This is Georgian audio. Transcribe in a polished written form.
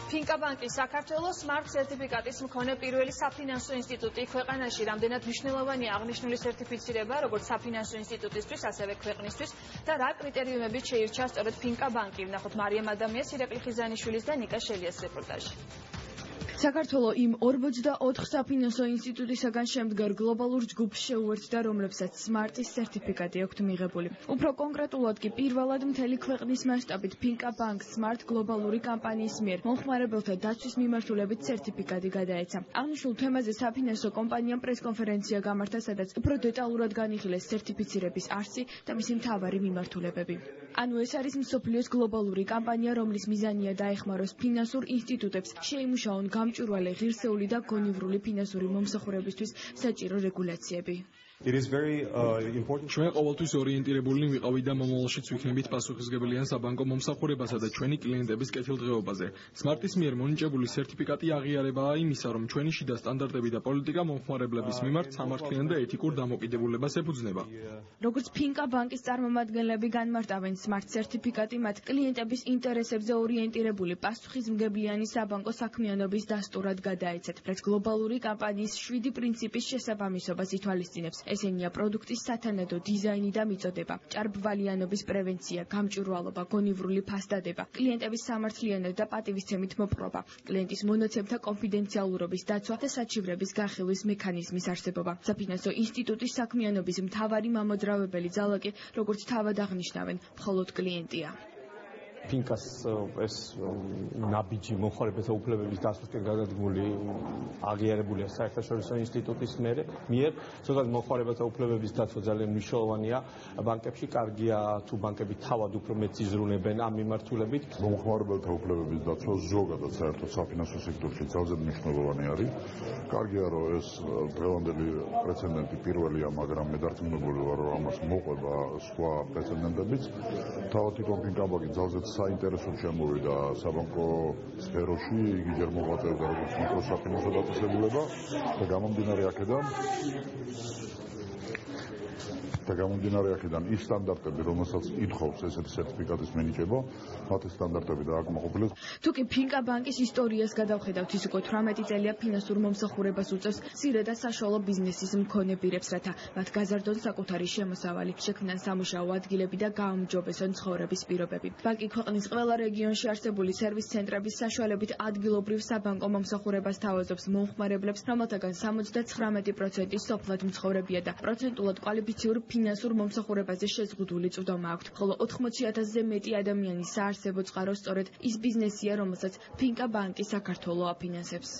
ფინკა ბანკი საქართველოს smart სერტიფიკატის მქონე პირველი საფინანსო ინსტიტუტი ქვეყანაში. რამდენად მნიშვნელოვანია აღნიშნული სერტიფიცირება, როგორც საფინანსო ინსტიტუტისთვის, ასევე ქვეყნისთვის და რა კრიტერიუმებით შეირჩა სწორედ ფინკა ბანკი. ვნახოთ მარიამ ადამიანის, ირაკლი ხიზანიშვილის და ნიკა შელიას რეპორტაჟი. საქართველო იმ 44 საფინანსო ინსტიტუტისაგან შემდგარ გლობალურ ჯგუფს შეუერთდა, რომლებსაც სმარტის სერტიფიკატი აქვთ მიღებული. უფრო კონკრეტულად კი პირველად მთელი ქვეყნის მასშტაბით ფინკა ბანკს სმარტ გლობალური კამპანიის მიერ მომხმარებელთა დაცვის მიმართულებით სერტიფიკატი გადაეცა. აღნიშნულ თემაზე საფინანსო კომპანიამ პრესკონფერენცია გამართა, სადაც უფრო დეტალურად განიხილეს სერტიფიცირების არსი და მისი მთავარი მიმართულებები. ანუ ეს არის მსოფლიოს გლობალური კამპანია, რომლის მიზანია დაეხმაროს ფინანსურ ინსტიტუტებს შეიმუშაონ გამჭვირვალე, ღირსეული და გონივრული ფინანსური მომსახურებისთვის საჭირო რეგულაციები. ჩვენ ყოველთვის ორიენტირებულნი ვიყავით და მომავალშიც ვიქნებით პასუხისმგებელიან საბანკო მომსახურებასა და ჩვენი კლიენტების კეთილდღეობაზე. სმარტის მიერ მონიჭებული სერტიფიკატი აღიარებაა იმისა, რომ ჩვენი შიდა სტანდარტები და პოლიტიკა მომხმარებლების მიმართ სამართლიან და ეთიკურ დამოკიდებულებას ეფუძნება. როგორც ფინკა ბანკის წარმომადგენლები განმარტავენ, სმარტ სერტიფიკატი მათ კლიენტების ინტერესებზე ორიენტირებული პასუხისმგებლიანი საბანკო საქმიანობის დასტურად გადაეცათ, რაც გლობალური კამპანიის 7 პრინციპის შესაბამისობას ითვალისწინებს. ესენია პროდუქტის სათანადო დიზაინი და მიწოდება, ჭარბვალიანობის პრევენცია, გამჭვირვალობა, გონივრული ფასდადება, კლიენტების სამართლიანად და პატივისცემით მოპყრობა, კლიენტის მონაცემთა კონფიდენციალურობის დაცვა და საჩივრების განხილვის მექანიზმის არსებობა. საფინანსო ინსტიტუტის საქმიანობის მთავარი მამოძრავებელი ძალა კი, როგორც თავად აღნიშნავენ, მხოლოდ კლიენტია. ფინკას ეს ნაბიჯი მომხმარებელთა უფლებების დაცვასთან გადადგმული აღიარებულია საერთაშორისო ინსტიტუტის მიერ. ზოგადად მომხმარებელთა უფლებების დაცვა ძალიან მნიშვნელოვანია ბანკებში. კარგია თუ ბანკები თავად უფრო მეტ იზრუნებენ ამ მიმართულებით. მომხმარებელთა უფლებების დაცვა ზოგადად საერთოდ საფინანსო სექტორში ძალიან მნიშვნელოვანი არის. კარგია რომ ეს დღევანდელი პრეცედენტი პირველია, მაგრამ მე დარწმუნებული ვარ რომ ამას მოყვება სხვა პრეცედენტებიც. თავად თვითონ ფინკა ბანკი ძალიან საინტერესოდ შემოვიდა საბანკო სფეროში, იგი ჯერ მოღვაწეობდა როგორც მიკროსაფინანსო დაწესებულება და გამომდინარე აქედან ის სტანდარტები, რომელსაც ითხოვს ესეთი სერტიფიკატის მინიჭება, მათი სტანდარტები დააკმაყოფილეს. თუკი ფინკა ბანკის ისტორიას გადავხედავთ, ის უკვე 18 წელია ფინანსურ მომსახურებას უწევს მცირე და საშუალო ბიზნესის მქონე პირებს, რათა მათ გაზარდონ საკუთარი შემოსავალი, შექმნან სამუშაო ადგილები და გააუმჯობესონ ცხოვრების პირობები. ბანკი ქვეყნის ყველა რეგიონში არსებული სერვის ცენტრების საშუალებით ადგილობრივ საბანკო მომსახურებას თავაზობს მომხმარებლებს, რომელთაგან 79% სოფლად მცხოვრებია და პროცენტულად კვალიფიციურ ფინანსურ მომსახურებაზე შეზღუდული წვდომა აქვთ, ხოლო 80,000-ზე მეტი ადამიანი საარსებო წყაროს სწორედ ის ბიზნესია, რომელსაც ფინკა ბანკი საქართველო აფინანსებს.